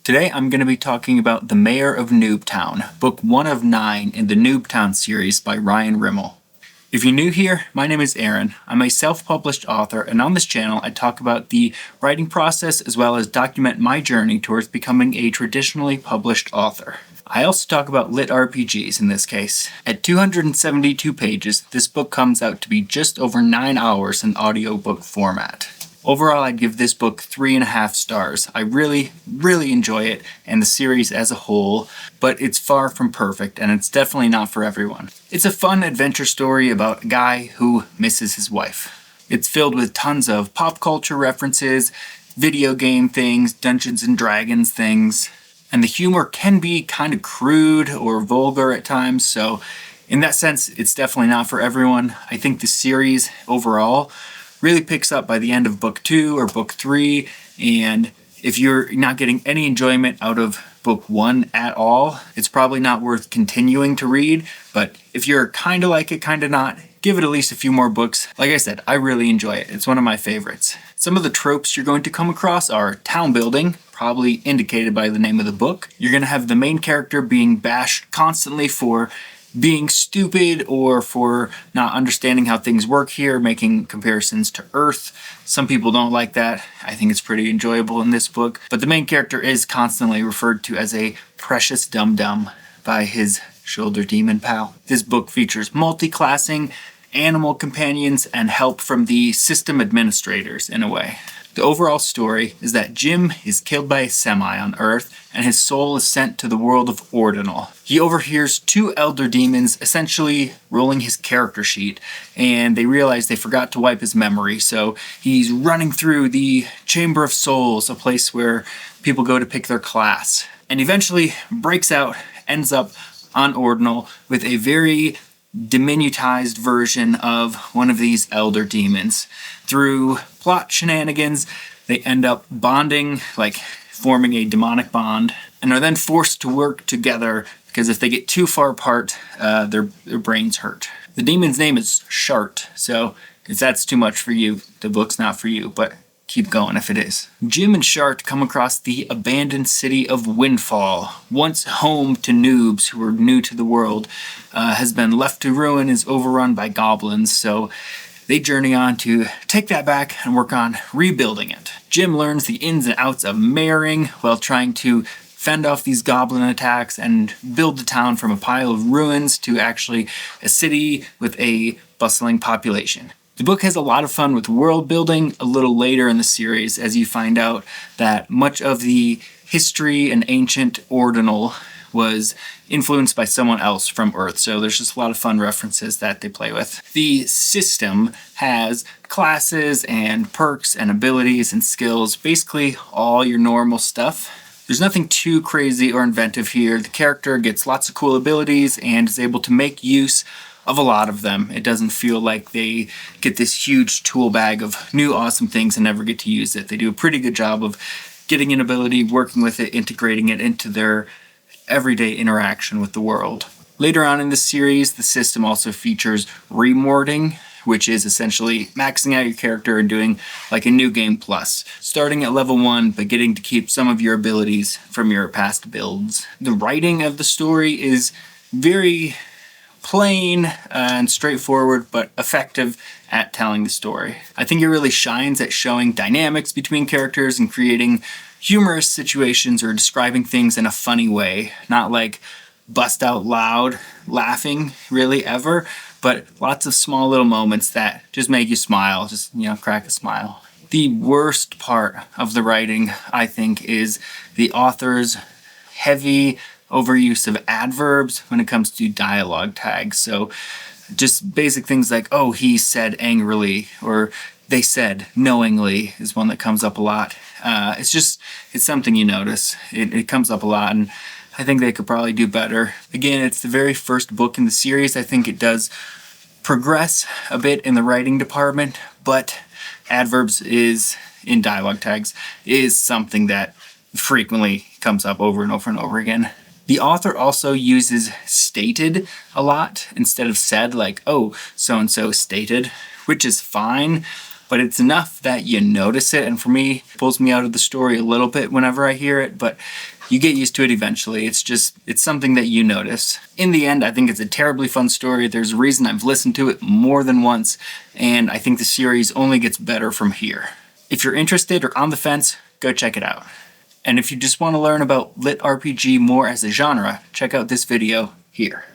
Today I'm going to be talking about The Mayor of Noobtown, book 1 of 9 in the Noobtown series by Ryan Rimmel. If you're new here, my name is Aaron. I'm a self-published author, and on this channel I talk about the writing process as well as document my journey towards becoming a traditionally published author. I also talk about LitRPGs in this case. At 272 pages, this book comes out to be just over 9 hours in audiobook format. Overall, I'd give this book 3.5 stars. I really enjoy it and the series as a whole, but it's far from perfect and it's definitely not for everyone. It's a fun adventure story about a guy who misses his wife. It's filled with tons of pop culture references, video game things, Dungeons and Dragons things, and the humor can be kind of crude or vulgar at times, so in that sense, it's definitely not for everyone. I think the series overall really picks up by the end of book 2 or book 3, and if you're not getting any enjoyment out of book 1 at all, it's probably not worth continuing to read, but if you're kind of like it, kind of not, give it at least a few more books. Like I said, I really enjoy it. It's one of my favorites. Some of the tropes you're going to come across are town building, probably indicated by the name of the book. You're going to have the main character being bashed constantly for being stupid or for not understanding how things work here, making comparisons to Earth. Some people don't like that. I think it's pretty enjoyable in this book. But the main character is constantly referred to as a precious dum-dum by his shoulder demon pal. This book features multi-classing, animal companions, and help from the system administrators in a way. The overall story is that Jim is killed by a semi on Earth, and his soul is sent to the world of Ordinal. He overhears 2 elder demons essentially rolling his character sheet, and they realize they forgot to wipe his memory, so he's running through the Chamber of Souls, a place where people go to pick their class, and eventually breaks out, ends up on Ordinal with a very diminutized version of one of these elder demons. Through plot shenanigans, they end up bonding, like forming a demonic bond, and are then forced to work together because if they get too far apart, their brains hurt. The demon's name is Shart, so if that's too much for you, the book's not for you, but keep going if it is. Jim and Shart come across the abandoned city of Windfall, once home to noobs who are new to the world, has been left to ruin, is overrun by goblins, so they journey on to take that back and work on rebuilding it. Jim learns the ins and outs of mayoring while trying to fend off these goblin attacks and build the town from a pile of ruins to actually a city with a bustling population. The book has a lot of fun with world building a little later in the series as you find out that much of the history and ancient Ordinal was influenced by someone else from Earth, so there's just a lot of fun references that they play with. The system has classes and perks and abilities and skills, basically all your normal stuff. There's nothing too crazy or inventive here. The character gets lots of cool abilities and is able to make use of a lot of them. It doesn't feel like they get this huge tool bag of new awesome things and never get to use it. They do a pretty good job of getting an ability, working with it, integrating it into their everyday interaction with the world. Later on in the series, the system also features remorting, which is essentially maxing out your character and doing like a new game plus. Starting at level 1, but getting to keep some of your abilities from your past builds. The writing of the story is very plain and straightforward, but effective at telling the story. I think it really shines at showing dynamics between characters and creating humorous situations or describing things in a funny way. Not like bust out loud laughing really ever, but lots of small little moments that just make you smile, just, crack a smile. The worst part of the writing, I think, is the author's heavy overuse of adverbs when it comes to dialogue tags. So just basic things like, oh, he said angrily, or they said knowingly is one that comes up a lot. It's something you notice. It comes up a lot, and I think they could probably do better. Again, it's the very first book in the series. I think it does progress a bit in the writing department, but adverbs in dialogue tags is something that frequently comes up over and over and over again. The author also uses stated a lot instead of said, like, oh, so-and-so stated, which is fine, but it's enough that you notice it, and for me, it pulls me out of the story a little bit whenever I hear it, but you get used to it eventually. It's something that you notice. In the end, I think it's a terribly fun story. There's a reason I've listened to it more than once, and I think the series only gets better from here. If you're interested or on the fence, go check it out. And if you just want to learn about LitRPG more as a genre, check out this video here.